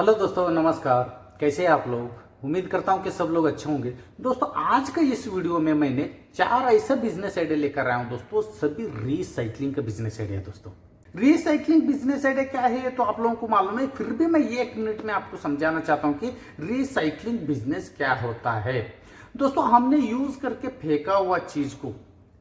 Hello दोस्तों, नमस्कार। कैसे हैं आप लोग? उम्मीद करता हूं कि सब लोग अच्छे होंगे। दोस्तों, आज का इस वीडियो में मैंने 4 ऐसे बिजनेस आइडिया लेकर आया हूं दोस्तों, सभी रीसाइक्लिंग का बिजनेस आइडिया। दोस्तों, रीसाइक्लिंग बिजनेस आइडिया क्या है ये तो आप लोगों को मालूम है, फिर भी मैं ये 1 मिनट में आपको समझाना चाहता हूं कि रीसाइक्लिंग बिजनेस क्या होता है। दोस्तों, हमने यूज करके फेंका हुआ चीज को,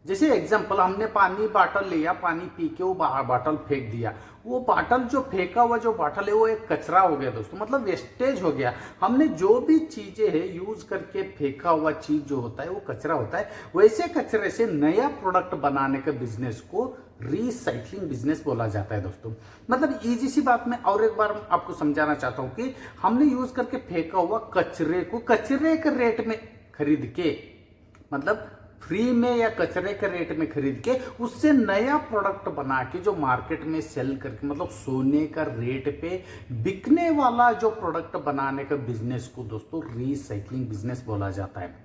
जैसे एग्जांपल, हमने पानी बाटल लिया, पानी पी के वो बाटल फेंक दिया। वो बाटल जो फेंका हुआ जो बाटल है वो एक कचरा हो गया दोस्तों, मतलब वेस्टेज हो गया। हमने जो भी चीजें है यूज करके फेंका हुआ चीज जो होता है वो कचरा होता है। वैसे कचरे से नया प्रोडक्ट बनाने के बिजनेस को रीसाइक्लिंग बिजनेस बोला जाता है दोस्तों। मतलब इजी सी बात में और एक बार आपको समझाना चाहता हूं कि हमने यूज करके फेंका हुआ कचरे को कचरे के रेट में खरीद के, मतलब फ्री में या कचरे के रेट में खरीद के उससे नया प्रोडक्ट बना के जो मार्केट में सेल करके, मतलब सोने का रेट पे बिकने वाला जो प्रोडक्ट बनाने का बिजनेस को दोस्तों रीसाइक्लिंग बिजनेस बोला जाता है।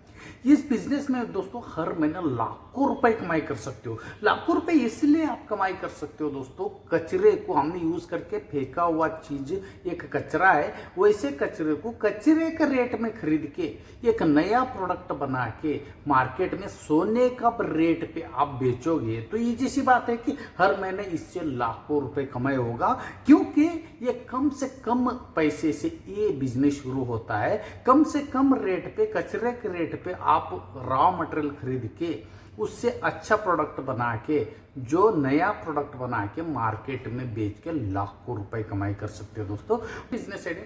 इस बिजनेस में दोस्तों हर महीना लाखों रुपए कमाई कर सकते हो। लाखों रुपए इसलिए आप कमाई कर सकते हो दोस्तों, कचरे को हमने यूज करके फेंका हुआ चीज एक कचरा है, वैसे कचरे को कचरे के रेट में खरीद के एक नया प्रोडक्ट बना के मार्केट में सोने का रेट पे आप बेचोगे तो ये जैसी बात है कि हर महीने इससे लाखों रुपए कमाई होगा, क्योंकि ये कम से कम पैसे से ये बिजनेस शुरू होता है। कम से कम रेट पे, कचरे के रेट पे आप रॉ मटेरियल खरीद के उससे अच्छा प्रोडक्ट बना के, जो नया प्रोडक्ट बना के मार्केट में बेच के लाखों रुपए कमाई कर सकते हो दोस्तों। बिजनेस आइडिया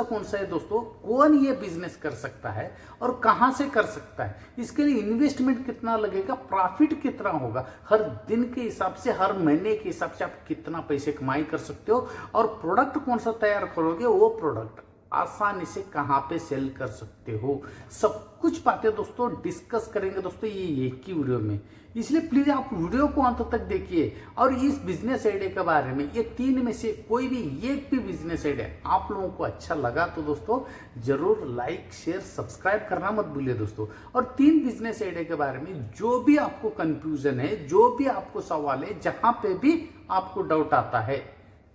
कौन सा है दोस्तों, कौन ये बिजनेस कर सकता है और कहां से कर सकता है, इसके लिए इन्वेस्टमेंट कितना लगेगा, प्रॉफिट कितना होगा, हर दिन के हिसाब से, हर महीने के हिसाब से आप कितना पैसे कमाई कर सकते हो, और प्रोडक्ट कौन सा तैयार करोगे, वो प्रोडक्ट आसानी से कहां पे सेल कर सकते हो, सब कुछ बातें दोस्तों डिस्कस करेंगे दोस्तों ये एक ही वीडियो में। इसलिए प्लीज आप वीडियो को अंत तक देखिए, और इस बिजनेस आइडिया के बारे में, ये 3 में से कोई भी एक भी बिजनेस आइडिया आप लोगों को अच्छा लगा तो दोस्तों जरूर लाइक शेयर सब्सक्राइब करना मत भूलिए दोस्तों। और 3 बिजनेस आइडिया के बारे में जो भी आपको कंफ्यूजन है, जो भी आपको सवाल है, जहां पे भी आपको डाउट आता है,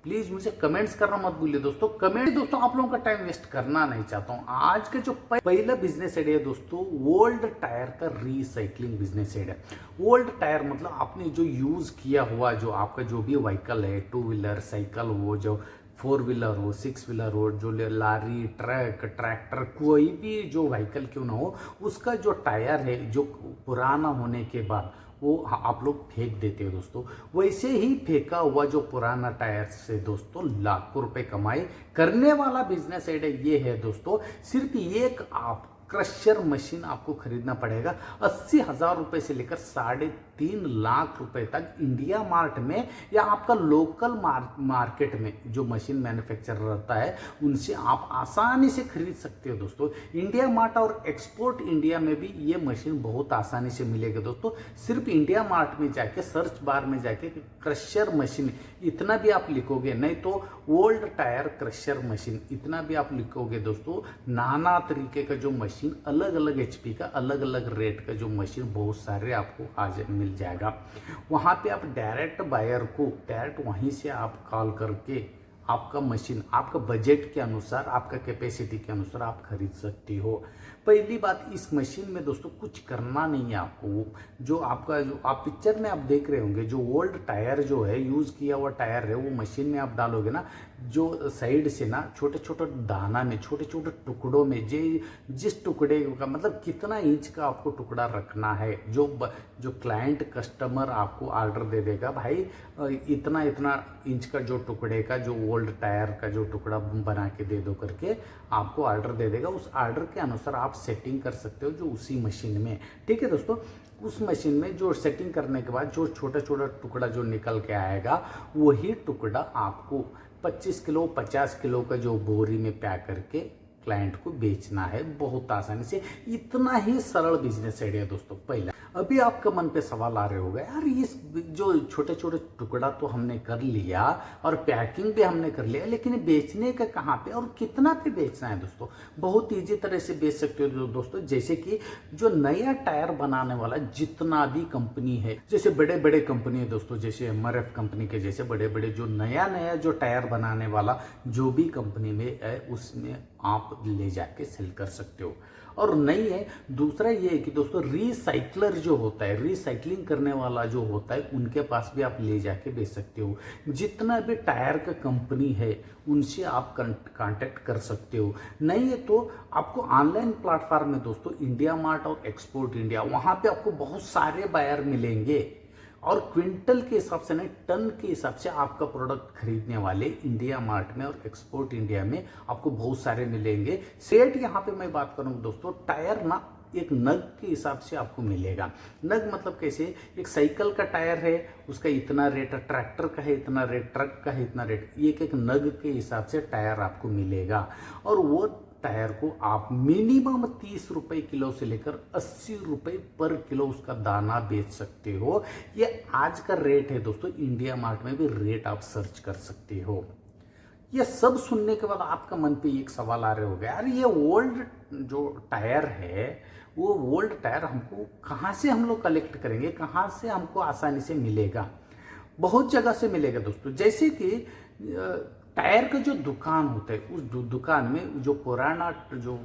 प्लीज मुझे कमेंट्स करना मत भूलिए दोस्तों। कमेंट दोस्तों आप लोगों का टाइम वेस्ट करना नहीं चाहता हूं। आज का जो पहला बिजनेस आइडिया दोस्तों, ओल्ड टायर का recycling business idea. Old tyre मतलब आपने जो यूज किया हुआ, जो आपका जो भी व्हीकल है, 2 व्हीलर साइकिल हो, जो 4 व्हीलर हो, 6 व्हीलर हो, जो लारी ट्रक ट्रैक्टर कोई भी जो व्हीकल क्यों ना हो, उसका जो टायर है जो पुराना होने के बाद वो आप लोग फेंक देते हो दोस्तों। वैसे ही फेंका हुआ जो पुराना टायर से दोस्तों लाखों रुपए कमाई करने वाला बिजनेस आइडिया ये है दोस्तों। सिर्फ एक आप क्रशर मशीन आपको खरीदना पड़ेगा 80,000 रुपए से लेकर 3.5 लाख रुपए तक इंडिया मार्ट में, या आपका लोकल मार्केट में जो मशीन मैन्युफैक्चरर रहता है उनसे आप आसानी से खरीद सकते हो दोस्तों। इंडिया मार्ट और एक्सपोर्ट इंडिया में भी ये मशीन बहुत आसानी से मिलेगी दोस्तों। सिर्फ इंडिया मार्ट में जाके सर्च बार में जाके क्रशर मशीन इतना भी आप लिखोगे, नहीं तो ओल्ड टायर क्रशर मशीन इतना भी आप लिखोगे दोस्तों, नाना तरीके का जो मशीन, अलग अलग एचपी का, अलग अलग रेट का जो मशीन बहुत सारे आपको आज मिल जाएगा। वहां पे आप डायरेक्ट बायर को डायरेक्ट वहीं से आप कॉल करके आपका मशीन आपका बजट के अनुसार, आपका कैपेसिटी के अनुसार आप खरीद सकते हो। पहली बात, इस मशीन में दोस्तों कुछ करना नहीं है आपको। जो आपका, जो आप पिक्चर में आप देख रहे होंगे, जो ओल्ड टायर जो है, यूज किया हुआ टायर है, वो मशीन में आप डालोगे ना, जो साइड से ना छोटे छोटे दाना में, छोटे छोटे टुकड़ों में, जिस टुकड़े का मतलब कितना इंच का आपको टुकड़ा रखना है, जो क्लाइंट कस्टमर आपको ऑर्डर दे देगा, भाई इतना इतना इंच का जो टुकड़े का, जो ओल्ड टायर का जो टुकड़ा बना के दे दो करके आपको ऑर्डर दे देगा। उस ऑर्डर के अनुसार आप सेटिंग कर सकते हो जो उसी मशीन में। ठीक है दोस्तों, उस मशीन में जो सेटिंग करने के बाद जो छोटा छोटा टुकड़ा जो निकल के आएगा, वही टुकड़ा आपको 25 किलो 50 किलो का जो बोरी में पैक करके क्लाइंट को बेचना है बहुत आसानी से। इतना ही सरल बिजनेस आइडिया दोस्तों पहला। अभी आपका मन पे सवाल आ रहे होगा, यार ये जो छोटे छोटे टुकड़ा तो हमने कर लिया और पैकिंग भी हमने कर लिया, लेकिन ये बेचने का कहाँ पे और कितना पे बेचना है दोस्तों। बहुत ईजी तरह से बेच सकते हो दोस्तों। जैसे कि जो नया टायर बनाने वाला जितना भी कंपनी है, जैसे बड़े बड़े कंपनी है दोस्तों, जैसे MRF कंपनी के जैसे बड़े बड़े जो नया नया जो टायर बनाने वाला जो भी कंपनी में है, उसमें आप ले जाके सेल कर सकते हो। और नहीं है, दूसरा ये है कि दोस्तों रिसाइकलर जो होता है, रिसाइकलिंग करने वाला जो होता है, उनके पास भी आप ले जाके बेच सकते हो। जितना भी टायर का कंपनी है उनसे आप कांटेक्ट कर सकते हो। नहीं है तो आपको ऑनलाइन प्लेटफॉर्म में दोस्तों इंडिया मार्ट और एक्सपोर्ट इंडिया, वहाँ पे आपको बहुत सारे बायर मिलेंगे और क्विंटल के हिसाब से नहीं, टन के हिसाब से आपका प्रोडक्ट खरीदने वाले इंडिया मार्ट में और एक्सपोर्ट इंडिया में आपको बहुत सारे मिलेंगे। सेट यहाँ पे मैं बात करूँ दोस्तों, टायर ना एक नग के हिसाब से आपको मिलेगा। नग मतलब कैसे, एक साइकिल का टायर है उसका इतना रेट है, ट्रैक्टर का है इतना रेट, ट्रक का है इतना रेट, एक एक नग के हिसाब से टायर आपको मिलेगा। और वो टायर को आप मिनिमम 30 रुपए किलो से लेकर 80 रुपए पर किलो उसका दाना बेच सकते हो। ये आज का रेट है दोस्तों, इंडिया मार्ट में भी रेट आप सर्च कर सकते हो। ये सब सुनने के बाद आपका मन पे एक सवाल आ रहे होगा, यार ये ओल्ड जो टायर है, वो ओल्ड टायर हमको कहाँ से हम लोग कलेक्ट करेंगे, कहाँ से हमको आसानी से मिलेगा। बहुत जगह से मिलेगा दोस्तों। जैसे कि टायर का जो दुकान होता है, उस दुकान में जो पुराना जो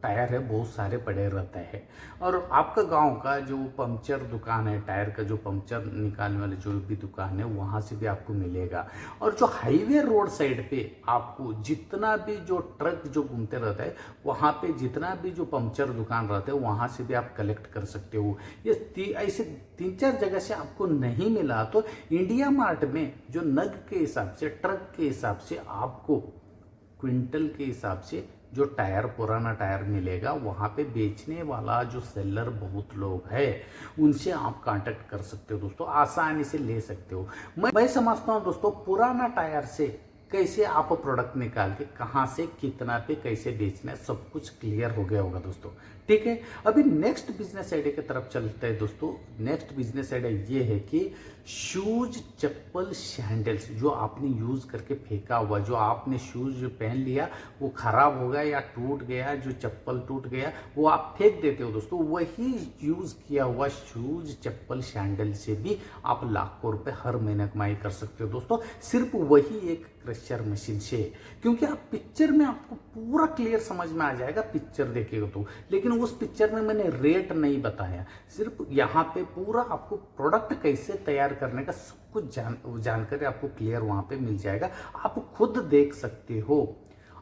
टायर है बहुत सारे पड़े रहते हैं। और आपका गांव का जो पंचर दुकान है, टायर का जो पंचर निकालने वाले जो भी दुकान है, वहाँ से भी आपको मिलेगा। और जो हाईवे रोड साइड पे आपको जितना भी जो ट्रक जो घूमते रहता है, वहाँ पे जितना भी जो पंचर दुकान रहते हैं, वहाँ से भी आप कलेक्ट कर सकते हो। ये ऐसे 3-4 जगह से आपको नहीं मिला तो इंडिया मार्ट में जो नग के हिसाब से, ट्रक के हिसाब से, आपको क्विंटल के हिसाब से जो टायर, पुराना टायर मिलेगा। वहाँ पे बेचने वाला जो सेलर बहुत लोग हैं, उनसे आप कांटेक्ट कर सकते हो दोस्तों, आसानी से ले सकते हो। मैं समझता हूँ दोस्तों, पुराना टायर से कैसे आप प्रोडक्ट निकाल के कहाँ से कितना पे कैसे बेचना है, सब कुछ क्लियर हो गया होगा दोस्तों। ठीक है, अभी नेक्स्ट बिजनेस आइडिया की तरफ चलते हैं दोस्तों। नेक्स्ट बिजनेस आइडिया ये है कि शूज, चप्पल, सैंडल्स जो आपने यूज करके फेंका हुआ, जो आपने शूज पहन लिया वो खराब हो गया या टूट गया, जो चप्पल टूट गया वो आप फेंक देते हो दोस्तों, वही यूज किया हुआ शूज, चप्पल, सैंडल से भी आप लाखों रुपए हर महीने कमाई कर सकते हो दोस्तों, सिर्फ वही एक क्रशर मशीन से। क्योंकि आप पिक्चर में आपको पूरा क्लियर समझ में आ जाएगा, पिक्चर देखेगा तो। लेकिन उस पिक्चर में मैंने रेट नहीं बताया, सिर्फ यहाँ पे पूरा आपको प्रोडक्ट कैसे तैयार करने का सब कुछ जानकारी आपको क्लियर वहाँ पे मिल जाएगा, आप खुद देख सकते हो।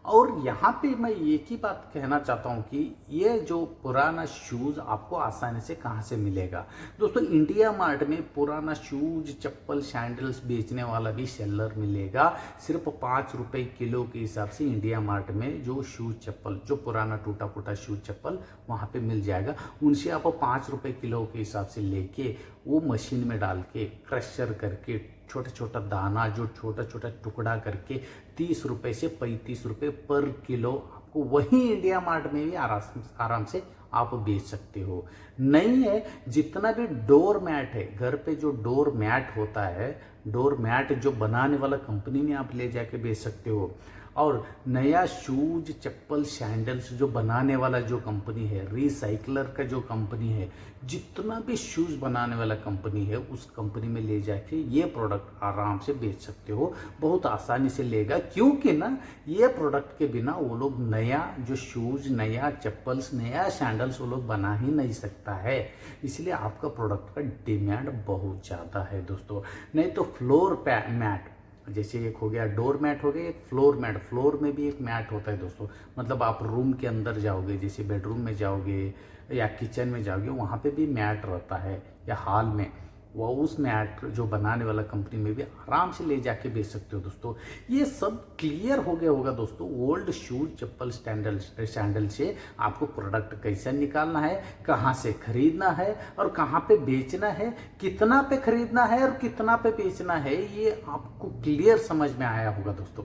और यहाँ पे मैं एक ही बात कहना चाहता हूँ कि ये जो पुराना शूज़ आपको आसानी से कहाँ से मिलेगा दोस्तों। इंडिया मार्ट में पुराना शूज, चप्पल, सैंडल्स बेचने वाला भी सेलर मिलेगा, सिर्फ 5 रुपए किलो के हिसाब से इंडिया मार्ट में जो शूज, चप्पल, जो पुराना टूटा फूटा शूज, चप्पल वहाँ पे मिल जाएगा। उनसे आप 5 रुपए किलो के हिसाब से लेके वो मशीन में डाल के क्रशर करके छोटा छोटा दाना, जो छोटा छोटा टुकड़ा करके 30 रुपए से 35 रुपए पर किलो आपको वही इंडिया मार्ट में भी आराम से आप बेच सकते हो। नहीं है, जितना भी डोर मैट है, घर पे जो डोर मैट होता है, डोर मैट जो बनाने वाला कंपनी में आप ले जाके बेच सकते हो। और नया शूज, चप्पल, सैंडल्स जो बनाने वाला जो कंपनी है, रिसाइकलर का जो कंपनी है, जितना भी शूज बनाने वाला कंपनी है, उस कंपनी में ले जाके ये प्रोडक्ट आराम से बेच सकते हो, बहुत आसानी से लेगा। क्योंकि ना ये प्रोडक्ट के बिना वो लोग नया जो शूज, नया चप्पल्स, नया सैंडल्स वो लोग बना ही नहीं सकता है। इसलिए आपका प्रोडक्ट का डिमांड बहुत ज़्यादा है दोस्तों। नहीं तो फ्लोर मैट, जैसे एक हो गया डोर मैट, हो गया एक फ्लोर मैट। फ्लोर में भी एक मैट होता है दोस्तों, मतलब आप रूम के अंदर जाओगे, जैसे बेडरूम में जाओगे या किचन में जाओगे, वहाँ पे भी मैट रहता है, या हॉल में, वो उस मैट जो बनाने वाला कंपनी में भी आराम से ले जाके बेच सकते हो दोस्तों। ये सब क्लियर हो गया होगा दोस्तों। ओल्ड शूज, चप्पल, सैंडल से आपको प्रोडक्ट कैसे निकालना है, कहाँ से खरीदना है और कहाँ पे बेचना है, कितना पे खरीदना है और कितना पे बेचना है, ये आपको क्लियर समझ में आया होगा दोस्तों।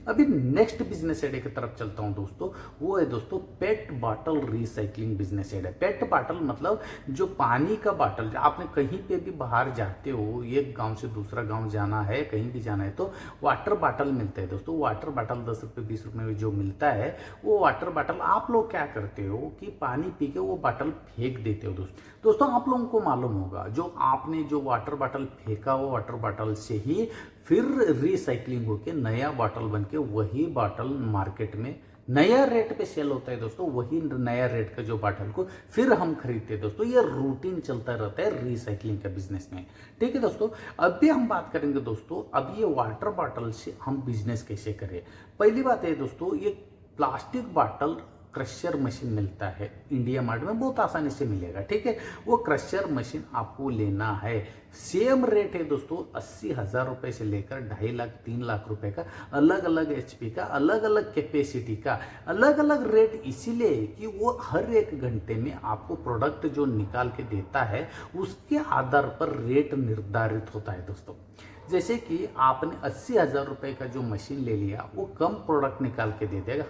अभी नेक्स्ट बिजनेस आइडिया की तरफ चलता हूं दोस्तों। वो है दोस्तों पेट बॉटल रिसाइकलिंग बिजनेस आइडिया। पेट बॉटल मतलब जो पानी का बॉटल, आपने कहीं पे भी बाहर जाते हो, एक गांव से दूसरा गांव जाना है, कहीं भी जाना है तो वाटर बॉटल मिलते हैं दोस्तों। वाटर बॉटल 10 रुपये 20 रुपये में जो मिलता है, वो वाटर बॉटल आप लोग क्या करते हो कि पानी पी के वो बॉटल फेंक देते हो दोस्तों। आप लोगों को मालूम होगा जो आपने जो वाटर बॉटल फेंका, वो वाटर बॉटल से ही फिर रिसाइकलिंग होके नया बॉटल बन के वही बॉटल मार्केट में नया रेट पे सेल होता है दोस्तों। वही नया रेट का जो बॉटल को फिर हम खरीदते हैं दोस्तों। ये रूटीन चलता रहता है रिसाइकलिंग का बिजनेस में। ठीक है दोस्तों, अभी हम बात करेंगे दोस्तों, अब ये वाटर बॉटल से हम बिजनेस कैसे करें। पहली बात है दोस्तों, ये प्लास्टिक बॉटल क्रशर मशीन मिलता है इंडिया मार्ट में, बहुत आसानी से मिलेगा। ठीक है, वो क्रशर मशीन आपको लेना है। सेम रेट है दोस्तों, 80,000 रुपए से लेकर 2.5 लाख 3 लाख रुपए का, अलग अलग एचपी का, अलग अलग कैपेसिटी का, अलग अलग रेट इसीलिए कि वो हर एक घंटे में आपको प्रोडक्ट जो निकाल के देता है उसके आधार पर रेट निर्धारित होता है दोस्तों। जैसे कि आपने 80,000 रुपए का जो मशीन ले लिया, वो कम प्रोडक्ट निकाल के दे देगा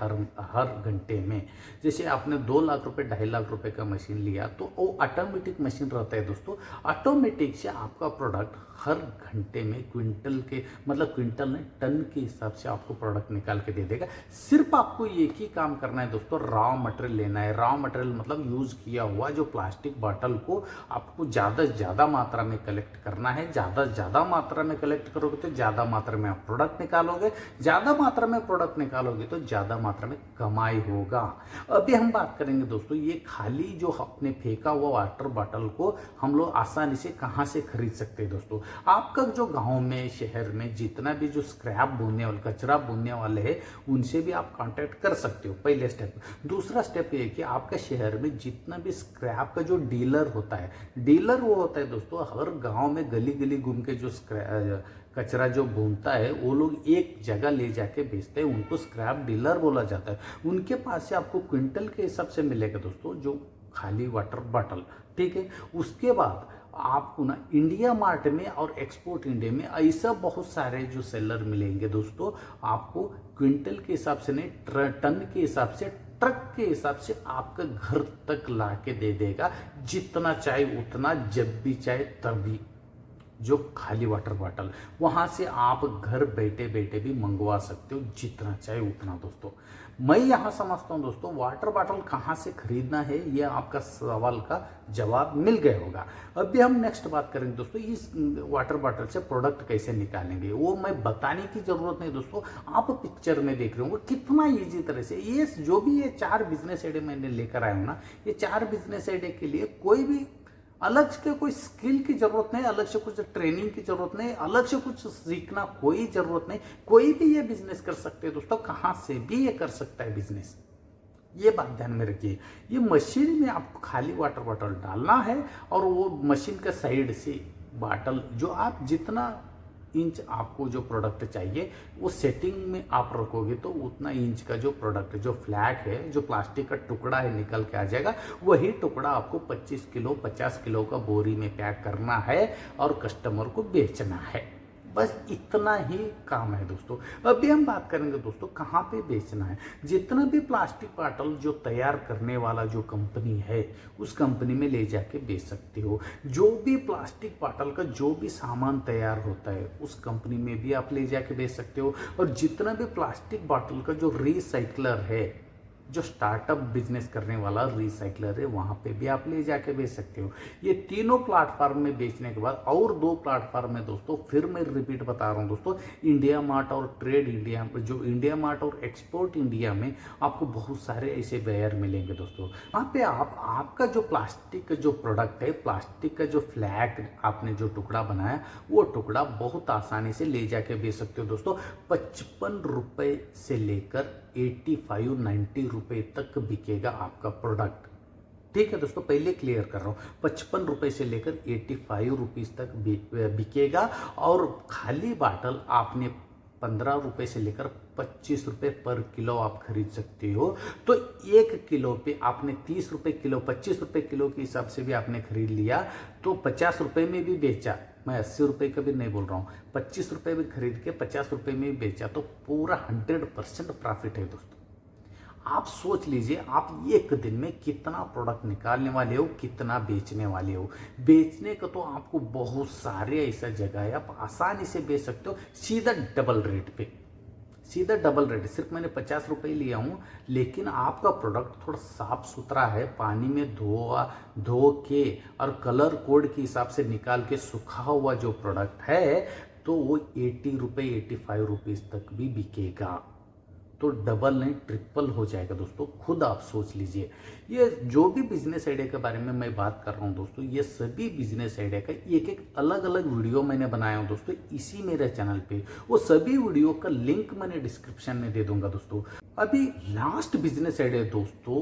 हर घंटे में। जैसे आपने 2 लाख रुपए 2.5 लाख रुपए का मशीन लिया तो वो ऑटोमेटिक मशीन रहता है दोस्तों। ऑटोमेटिक से आपका प्रोडक्ट हर घंटे में क्विंटल के, मतलब क्विंटल नहीं, टन के हिसाब से आपको प्रोडक्ट निकाल के दे देगा। सिर्फ आपको एक ही काम करना है दोस्तों, रॉ मटेरियल लेना है। रॉ मटेरियल मतलब यूज किया हुआ जो प्लास्टिक बॉटल को आपको ज़्यादा से ज़्यादा मात्रा में कलेक्ट करना है। ज़्यादा से ज़्यादा मात्रा में कलेक्ट करोगे तो ज़्यादा मात्रा में आप प्रोडक्ट निकालोगे, ज़्यादा मात्रा में प्रोडक्ट निकालोगे तो ज़्यादा मात्रा में कमाई होगा। अभी हम बात करेंगे दोस्तों, ये खाली जो आपने फेंका हुआ वाटर बॉटल को हम लोग आसानी से कहाँ से खरीद सकते हैं दोस्तों। आपका जो गांव में, शहर में जितना भी जो स्क्रैप बोने वाले, कचरा बोने वाले हैं, उनसे भी आप कांटेक्ट कर सकते हो, पहले स्टेप। दूसरा स्टेप ये है कि आपका शहर में जितना भी स्क्रैप का जो डीलर होता है, डीलर वो होता है दोस्तों हर गांव में गली गली घूम के जो कचरा जो भूनता है वो लोग एक जगह ले जाके बेचते हैं, उनको स्क्रैप डीलर बोला जाता है। उनके पास से आपको क्विंटल के हिसाब से मिलेगा दोस्तों जो खाली वाटर बॉटल। ठीक है, उसके बाद आपको ना इंडिया मार्ट में और एक्सपोर्ट इंडिया में ऐसा बहुत सारे जो सेलर मिलेंगे दोस्तों। आपको क्विंटल के हिसाब से नहीं, टन के हिसाब से, ट्रक के हिसाब से आपका घर तक ला के दे देगा, जितना चाहे उतना, जब भी चाहे तभी। जो खाली वाटर बॉटल वहां से आप घर बैठे बैठे भी मंगवा सकते हो, जितना चाहे उतना दोस्तों। मैं यहां समझता हूं दोस्तों, वाटर बॉटल कहां से खरीदना है, ये आपका सवाल का जवाब मिल गया होगा। अभी हम नेक्स्ट बात करेंगे दोस्तों, इस वाटर बॉटल से प्रोडक्ट कैसे निकालेंगे। वो मैं बताने की जरूरत नहीं दोस्तों, आप पिक्चर में देख रहे होंगे कितना ईजी तरह से। ये जो भी ये 4 बिजनेस आइडिया मैंने लेकर आया हूं ना, ये 4 बिजनेस आइडिया के लिए कोई भी अलग से कोई स्किल की जरूरत नहीं, अलग से कुछ ट्रेनिंग की जरूरत नहीं, अलग से कुछ सीखना कोई जरूरत नहीं। कोई भी ये बिजनेस कर सकते हैं दोस्तों, कहां से भी ये कर सकता है बिजनेस। ये बात ध्यान में रखिए। ये मशीन में आपको खाली वाटर बॉटल डालना है और वो मशीन का साइड से बॉटल जो आप जितना इंच आपको जो प्रोडक्ट चाहिए वो सेटिंग में आप रखोगे तो उतना इंच का जो प्रोडक्ट, जो फ्लैग है, जो प्लास्टिक का टुकड़ा है, निकल के आ जाएगा। वही टुकड़ा आपको 25 किलो 50 किलो का बोरी में पैक करना है और कस्टमर को बेचना है। बस इतना ही काम है दोस्तों। अभी हम बात करेंगे दोस्तों कहाँ पे बेचना है। जितना भी प्लास्टिक बॉटल जो तैयार करने वाला जो कंपनी है, उस कंपनी में ले जाके बेच सकते हो। जो भी प्लास्टिक बॉटल का जो भी सामान तैयार होता है उस कंपनी में भी आप ले जाके बेच सकते हो। और जितना भी प्लास्टिक बॉटल का जो रिसाइकलर है, जो स्टार्टअप बिजनेस करने वाला रिसाइकलर है, वहां पे भी आप ले जाके बेच सकते हो। ये तीनों प्लेटफॉर्म में बेचने के बाद और 2 प्लेटफॉर्म में दोस्तों, फिर मैं रिपीट बता रहा हूं दोस्तों, इंडिया मार्ट और ट्रेड इंडिया, जो इंडिया मार्ट और एक्सपोर्ट इंडिया में आपको बहुत सारे ऐसे बायर मिलेंगे दोस्तों। वहां पे आप आपका जो प्लास्टिक का जो प्रोडक्ट है, प्लास्टिक का जो फ्लैग आपने जो टुकड़ा बनाया, वो टुकड़ा बहुत आसानी से ले जाके बेच सकते हो दोस्तों। 55 रुपए से लेकर 85-90 रुपए तक बिकेगा आपका प्रोडक्ट। ठीक है दोस्तों, पहले क्लियर कर रहा हूँ, 55 रुपए से लेकर 85 रुपीज तक बिकेगा। और खाली बॉटल आपने ₹15 से लेकर ₹25 पर किलो आप खरीद सकते हो। तो 1 किलो पे आपने ₹30 किलो, ₹25 किलो के हिसाब से भी आपने खरीद लिया, तो ₹50 में भी बेचा, मैं ₹80 का भी नहीं बोल रहा हूँ, ₹25 भी खरीद के ₹50 में भी बेचा, तो पूरा 100% प्रॉफिट है दोस्तों। आप सोच लीजिए, आप एक दिन में कितना प्रोडक्ट निकालने वाले हो, कितना बेचने वाले हो। बेचने का तो आपको बहुत सारे ऐसा जगह है, आप आसानी से बेच सकते हो सीधा डबल रेट पे, सीधा डबल रेट। सिर्फ मैंने ₹50 लिया हूँ, लेकिन आपका प्रोडक्ट थोड़ा साफ सुथरा है, पानी में धो के और कलर कोड के हिसाब से निकाल के सूखा हुआ जो प्रोडक्ट है, तो वो ₹80 ₹85 तक भी बिकेगा। तो डबल नहीं ट्रिपल हो जाएगा दोस्तों, खुद आप सोच लीजिए। ये जो भी बिजनेस आइडिया के बारे में मैं बात कर रहा हूँ दोस्तों, ये सभी बिजनेस आइडिया का एक एक अलग अलग वीडियो मैंने बनाया हूँ दोस्तों इसी मेरे चैनल पे। वो सभी वीडियो का लिंक मैंने डिस्क्रिप्शन में दे दूंगा दोस्तों। अभी लास्ट बिजनेस आइडिया दोस्तों,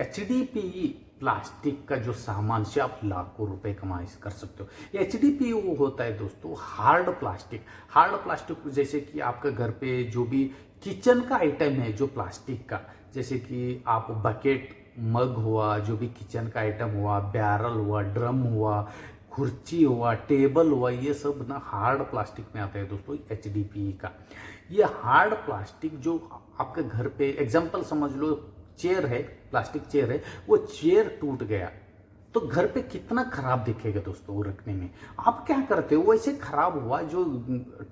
HDPE प्लास्टिक का जो सामान से आप लाखों रुपए कमाई कर सकते हो। HDPE वो होता है दोस्तों हार्ड प्लास्टिक। हार्ड प्लास्टिक जैसे कि आपका घर पे जो भी किचन का आइटम है जो प्लास्टिक का, जैसे कि आप बकेट, मग हुआ, जो भी किचन का आइटम हुआ, बैरल हुआ, ड्रम हुआ, कुर्सी हुआ, टेबल हुआ, ये सब ना हार्ड प्लास्टिक में आता है दोस्तों HDPE का। ये हार्ड प्लास्टिक जो आपके घर पे एग्जाम्पल समझ लो, चेयर है, प्लास्टिक चेयर है, वो चेयर टूट गया तो घर पे कितना खराब दिखेगा दोस्तों वो रखने में। आप क्या करते हो, वैसे खराब हुआ जो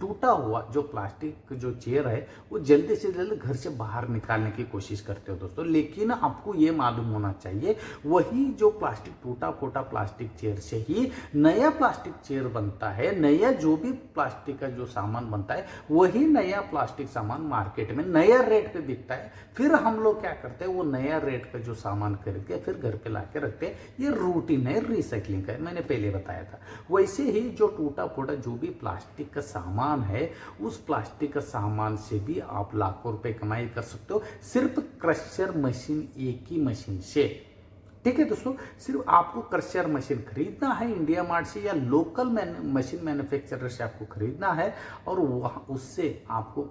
टूटा हुआ जो प्लास्टिक जो चेयर है, वो जल्दी से जल्दी घर से बाहर निकालने की कोशिश करते हो दोस्तों। लेकिन आपको ये मालूम होना चाहिए, वही जो प्लास्टिक टूटा फूटा प्लास्टिक चेयर से ही नया प्लास्टिक चेयर बनता है, नया जो भी प्लास्टिक का जो सामान बनता है, वही नया प्लास्टिक सामान मार्केट में नया रेट पे बिकता है। फिर हम लोग क्या करते हैं, वो नया रेट का जो सामान खरीद के फिर घर पे ला के रखते हैं। ये रूटीन है रिसाइकलिंग का, मैंने पहले बताया था। वैसे ही जो टूटा फूटा जो भी प्लास्टिक का सामान है, उस प्लास्टिक का सामान से भी आप लाखों रुपए कमाई कर सकते हो, सिर्फ क्रशर मशीन, एक ही मशीन से। ठीक है दोस्तों, सिर्फ आपको क्रशर मशीन खरीदना है इंडिया मार्ट से या लोकल मशीन मैन्युफैक्चरर से आपको खरीदना है, और वहाँ उससे आपको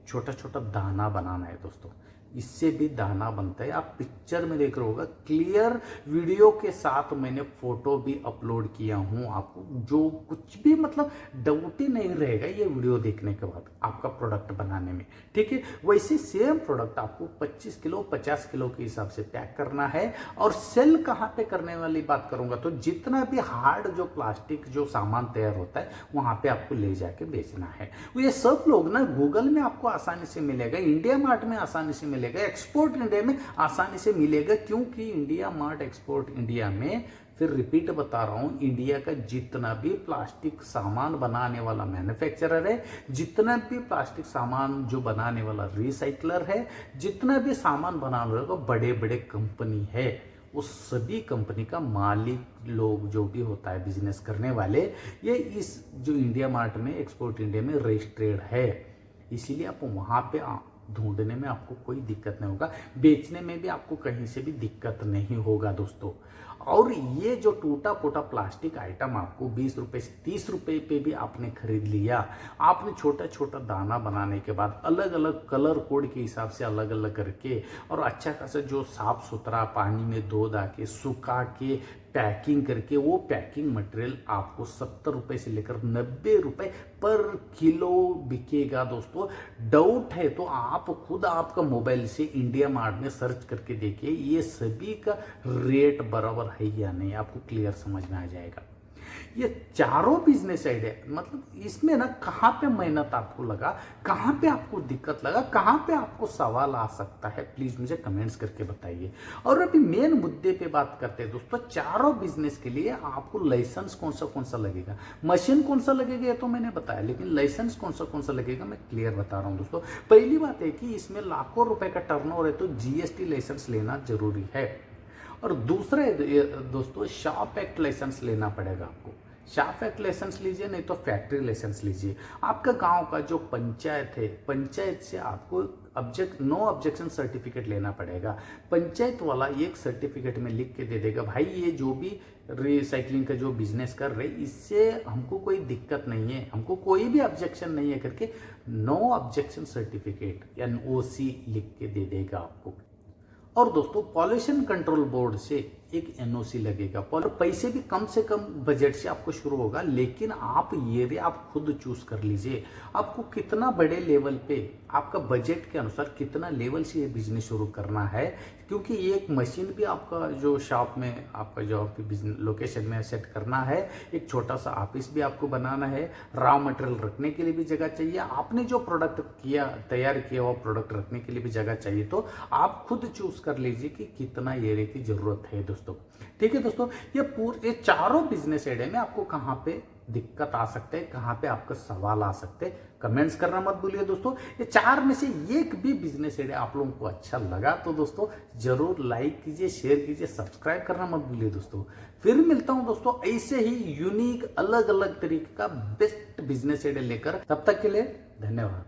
छोटा छोटा दाना बनाना है दोस्तों। इससे भी दाना बनता है, आप पिक्चर में देख रहे होगा, क्लियर वीडियो के साथ मैंने फोटो भी अपलोड किया हूं आपको, जो कुछ भी मतलब डाउट ही नहीं रहेगा ये वीडियो देखने के बाद आपका प्रोडक्ट बनाने में। ठीक है, वैसे सेम प्रोडक्ट आपको 25 किलो 50 किलो के हिसाब से पैक करना है। और सेल कहाँ पे करने वाली बात करूंगा, तो जितना भी हार्ड जो प्लास्टिक जो सामान तैयार होता है, वहां पे आपको ले जाके बेचना है। ये सब लोग ना गूगल में आपको आसानी से मिलेगा, इंडिया मार्ट में आसानी से मिलेगा, एक्सपोर्ट इंडिया में आसानी से मिलेगा, क्योंकि इंडिया मार्ट एक्सपोर्ट इंडिया में, फिर रिपीट बता रहा हूं, इंडिया का जितना भी प्लास्टिक सामान बनाने वाला मैन्युफैक्चरर है, जितना भी प्लास्टिक सामान जो बनाने वाला रिसाइकलर है, जितना भी सामान बनाने वाला बड़े बड़े कंपनी है, उस सभी कंपनी का मालिक लोग जो भी होता है बिजनेस करने वाले, ये इस जो इंडिया मार्ट में एक्सपोर्ट इंडिया में रजिस्टर्ड है। इसीलिए आप वहां पे ढूंढने में आपको कोई दिक्कत नहीं होगा, बेचने में भी आपको कहीं से भी दिक्कत नहीं होगा दोस्तों। और ये जो टूटा फूटा प्लास्टिक आइटम आपको ₹20 से ₹30 पे भी आपने खरीद लिया, आपने छोटा छोटा दाना बनाने के बाद अलग अलग कलर कोड के हिसाब से अलग अलग करके, और अच्छा खासा जो साफ सुथरा पानी में धो धा के सुखा के पैकिंग करके, वो पैकिंग मटेरियल आपको ₹70 से लेकर ₹90 पर किलो बिकेगा दोस्तों। डाउट है तो आप खुद आपका मोबाइल से इंडिया मार्ट में सर्च करके देखिए, ये सभी का रेट बराबर है या नहीं, आपको क्लियर समझ में आ जाएगा। ये चारों बिजनेस आइडिया, मतलब इसमें ना कहाँ पे मेहनत आपको लगा, कहाँ पे आपको दिक्कत लगा, कहाँ पे आपको सवाल आ सकता है, प्लीज मुझे कमेंट्स करके बताइए। और अभी मेन मुद्दे पे बात करते हैं दोस्तों, चारों बिजनेस के लिए आपको लाइसेंस कौन सा लगेगा, मशीन कौन सा लगेगा ये तो मैंने बताया, लेकिन लाइसेंस कौन सा लगेगा मैं क्लियर बता रहा हूँ दोस्तों। पहली बात है कि इसमें लाखों रुपए का टर्नओवर है, तो GST लाइसेंस लेना जरूरी है। और दूसरा दोस्तों, शॉप एक्ट लाइसेंस लेना पड़ेगा आपको। शाप एक्ट लाइसेंस लीजिए, नहीं तो फैक्ट्री लाइसेंस लीजिए। आपका गांव का जो पंचायत है, पंचायत से आपको नो ऑब्जेक्शन सर्टिफिकेट लेना पड़ेगा। पंचायत वाला एक सर्टिफिकेट में लिख के दे देगा, भाई ये जो भी रिसाइकलिंग का जो बिजनेस कर रहे इससे हमको कोई दिक्कत नहीं है, हमको कोई भी ऑब्जेक्शन नहीं है करके नो ऑब्जेक्शन सर्टिफिकेट NOC लिख के दे देगा आपको। और दोस्तों पॉल्यूशन कंट्रोल बोर्ड से एक NOC लगेगा। पैसे भी कम से कम बजट से आपको शुरू होगा, लेकिन आप ये आप खुद चूज कर लीजिए आपको कितना बड़े लेवल पे, आपका बजट के अनुसार कितना लेवल से ये बिजनेस शुरू करना है। क्योंकि ये एक मशीन भी आपका जो शॉप में, आपका जो आपकी बिजनेस लोकेशन में सेट करना है, एक छोटा सा ऑफिस भी आपको बनाना है, रॉ मटेरियल रखने के लिए भी जगह चाहिए, आपने जो प्रोडक्ट तैयार किया हुआ प्रोडक्ट रखने के लिए भी जगह चाहिए। तो आप खुद चूज कर लीजिए कि कितना एरिया की जरूरत है दोस्तों। ठीक है दोस्तों, ये चारों बिजनेस आइडिया में आपको कहां पे दिक्कत आ सकते हैं, कहां पे आपका सवाल आ सकते हैं, कमेंट्स करना मत भूलिए दोस्तों। ये चार में से एक भी बिजनेस आइडिया आप लोगों को अच्छा लगा तो दोस्तों जरूर लाइक कीजिए, शेयर कीजिए, सब्सक्राइब करना मत भूलिए दोस्तों। फिर मिलता हूं दोस्तों ऐसे ही यूनिक अलग अलग तरीके का बेस्ट बिजनेस आइडिया लेकर। तब तक के लिए धन्यवाद।